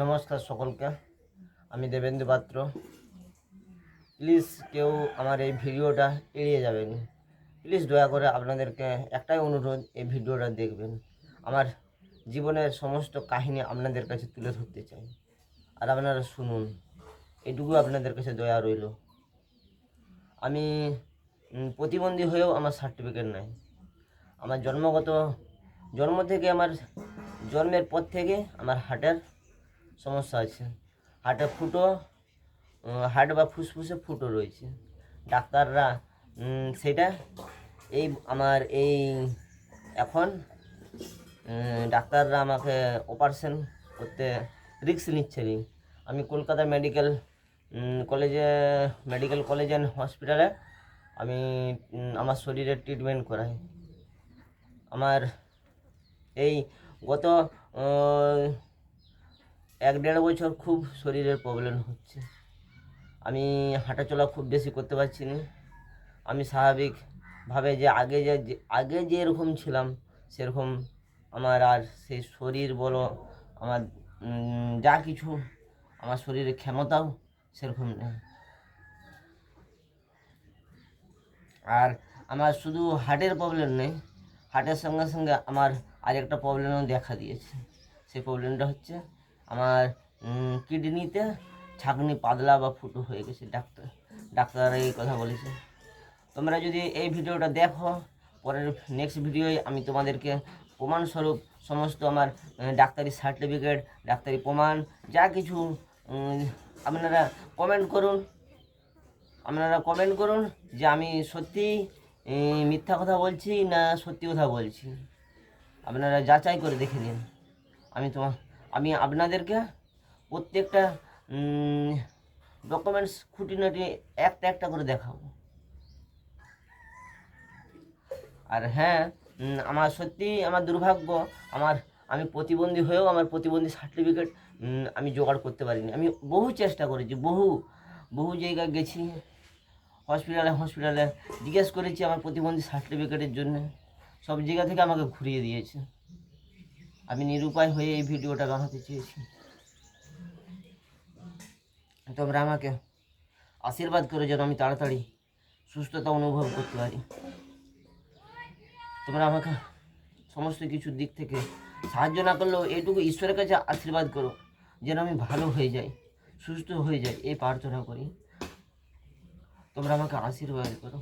নমস্কার সকলকে, আমি দেবেন্দু পাত্র। প্লিজ কেউ আমার এই ভিডিওটা এড়িয়ে যাবেন। প্লিজ দয়া করে আপনাদেরকে একটাই অনুরোধ, এই ভিডিওটা দেখবেন। আমার জীবনের সমস্ত কাহিনী আপনাদের কাছে তুলে ধরতে চাই, আর আপনারা শুনুন, এটুকু আপনাদের কাছে দয়া রইল। আমি প্রতিবন্ধী হয়েও আমার সার্টিফিকেট নাই। আমার জন্ম থেকে, আমার জন্মের পর থেকে আমার হার্টের সমস্যা আছে। হার্ট বা ফুসফুসে ফুটো রয়েছে। ডাক্তাররা সেটা এখন ডাক্তাররা আমাকে অপারেশন করতে রিস্ক নিচ্ছে। আমি কলকাতা মেডিকেল কলেজ অ্যান্ড হসপিটালে আমি আমার শরীরের ট্রিটমেন্ট করাই। আমার এই গত 1-1.5 বছর খুব শরীরের প্রবলেম হচ্ছে। আমি হাঁটাচলা খুব বেশি করতে পারছি না। আমি স্বাভাবিকভাবে যে আগে যে এরকম ছিলাম সেরকম আমার আর সেই শরীর বলো, আমার যা কিছু আমার শরীরের ক্ষমতাও সেরকম নেই। আর আমার শুধু হার্টের প্রবলেম নেই, হার্টের সঙ্গে সঙ্গে আমার আরেকটা প্রবলেমও দেখা দিয়েছে। সেই প্রবলেমটা হচ্ছে আমার কিডনিতে ছাঁকনি পাতলা বা ফুটো হয়ে গেছে। ডাক্তার এই কথা বলেছে। তোমরা যদি এই ভিডিওটা দেখো, পরের নেক্সট ভিডিওয় আমি তোমাদেরকে প্রমাণস্বরূপ সমস্ত আমার ডাক্তারি সার্টিফিকেট, ডাক্তারি প্রমাণ যা কিছু আপনারা কমেন্ট করুন যে আমি সত্যি মিথ্যা কথা বলছি না সত্যি কথা বলছি। আপনারা যাচাই করে দেখে নিন। আমি আপনাদেরকে প্রত্যেকটা ডকুমেন্টস খুঁটিনাটি একটা করে দেখাবো। আর হ্যাঁ, আমার সত্যি আমার দুর্ভাগ্য, আমি প্রতিবন্ধী হয়েও আমার প্রতিবন্ধী সার্টিফিকেট আমি জোগাড় করতে পারিনি। আমি বহু চেষ্টা করেছি, বহু জায়গায় গেছি, হসপিটালে জিজ্ঞেস করেছি আমার প্রতিবন্ধী সার্টিফিকেটের জন্য। সব জায়গা থেকে আমাকে ঘুরিয়ে দিয়েছে। আমি নিরুপায় হয়ে এই ভিডিওটা বানাতে চেয়েছি। তোমরা আমাকে আশীর্বাদ করে যেন আমি তাড়াতাড়ি সুস্থতা অনুভব করতে পারি। তোমরা আমাকে সমস্ত কিছুর দিক থেকে সাহায্য না করলেও এইটুকু ঈশ্বরের কাছে আশীর্বাদ করো যেন আমি ভালো হয়ে যাই, সুস্থ হয়ে যাই, এই প্রার্থনা করি। তোমরা আমাকে আশীর্বাদ করো।